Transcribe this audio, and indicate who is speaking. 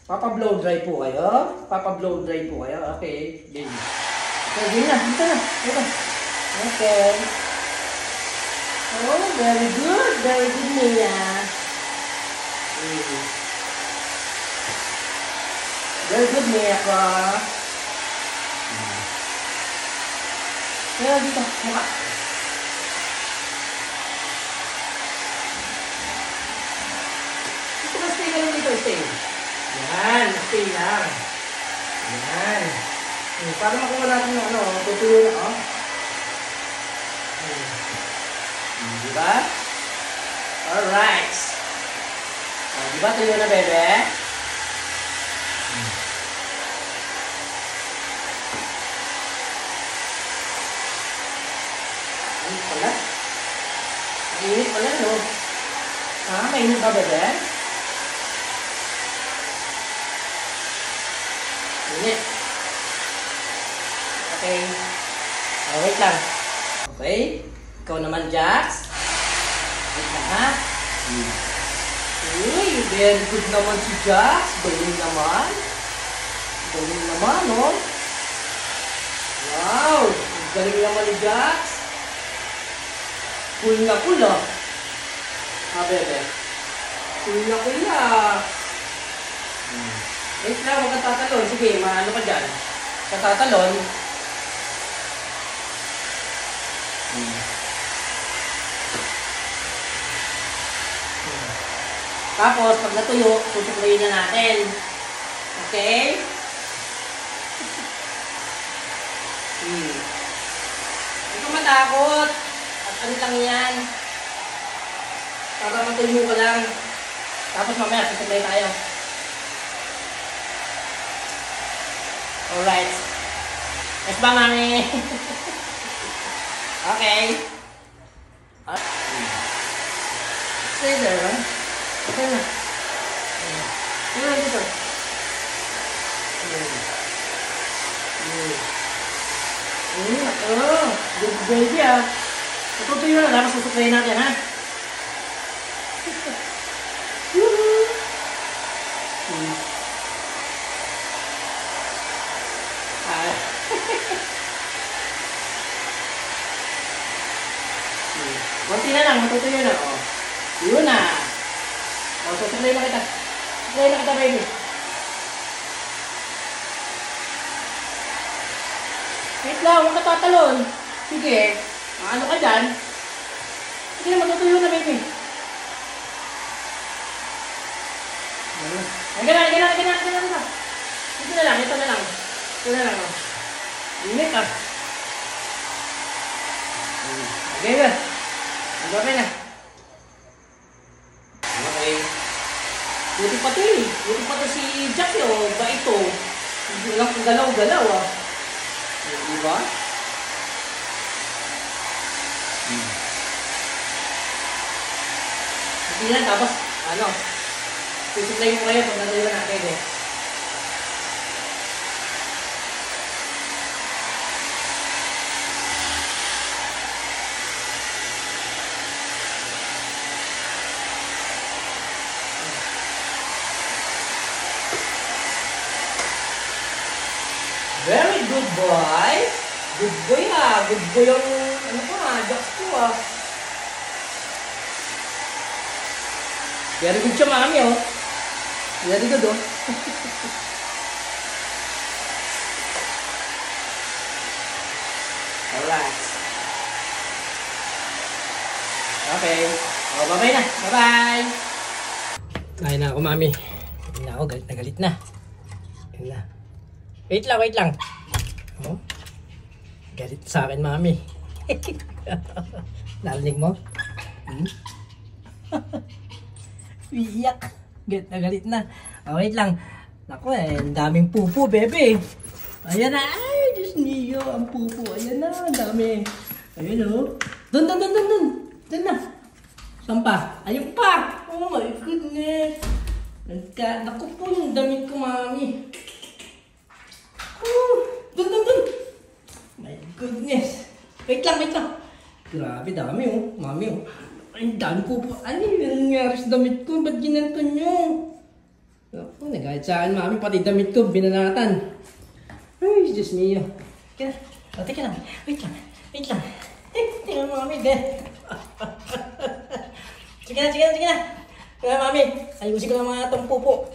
Speaker 1: Papa-blow dry po kayo. Papa-blow dry po kayo. Okay. Game. Okay, game na. Dito na. Dito. Okay. Oh, very good. Very good, Mia. Very good, Mia ko. Kaya dito. Mukha. Dito ka, stay ka lang dito. Stay. Yan. Stay lang. Yan. Para makuha natin ng tutuyo na, Diba? Alright. Diba tuyo na, bebe? Ano pala? Mainit pala, no? Mainit ba, bebe? Mainit. Okay. Wait lang. Okay. Ikaw naman, Jax. Wait lang, ha? Uy, very good naman si Jax. Galing naman. Galing naman, no? Wow! Galing naman ni Jax. Cool na cool, oh. Bebe. Cool na cool na. Wait lang, huwag kang tatalon. Sige, maano ka dyan. Sa tatalon. Tapos, pag natuyo, susuklayin na natin. Okay? Huwag kang matakot. At ano lang yan. Para matuyo ka lang. Tapos mamaya, susuklayin tayo. Alright. Yes ba, mami? Okay. Stay there, huh? Okay na. Ano na dito? Good baby, ah. Matutuyo na, dapat susuklayin natin, ha? Kunti na lang, matutuyo na, oh. Yun na. O, susuklayin na kita. Susuklayin na kita, baby. Wait lang, huwag ka tatalon. Sige. Ano ka dyan? Sige na, matutuyo na, baby. Ay, gana. Ito na lang. Ito na lang, oh. Init, ah. Okay, ba? Ano ba na? Okay. Buti pa to si Jack, oh. Ba ito? Galaw-galaw, ah. Diba? Hindi lang, tapos, susuklayin mo kayo pag natuyo natin, eh. Very good boy. Good boy, ha. Good boy yung, Jax ko, ha. Very good siya, mami, oh. Very good, oh. Alright. Okay. O, bye-bye na. Bye-bye. Kain na ako, mami. Kain na ako. Galit na galit na. Kain na. Wait lang. Oh. Galit sa akin, mami. Narinig mo? Iyak. Galit na. Oh, wait lang. Naku, ang daming pupo, bebe. Ayan na. Ay, Diyos niyo. Ang pupo. Ayan na. Ang dami. Ayan, oh. Dun. Dun na. Saan pa? Ayun pa. Oh my goodness. Naku po yung damit ko, mami. Dun. My goodness. Wait lang. Grabe, dami, oh. Mami, oh. Ay, dami po. Ano yung nangyari sa damit ko? Ba't ginanto nyo? Nagahit sa akin, mami. Pati damit ko, binanatan. Ay, Diyos mio. Kaya, teka lang. Wait lang. Wait lang. Tingnan mo, mami. Sige na. Kaya, mami. Ayusin ko lang mga itong pupo.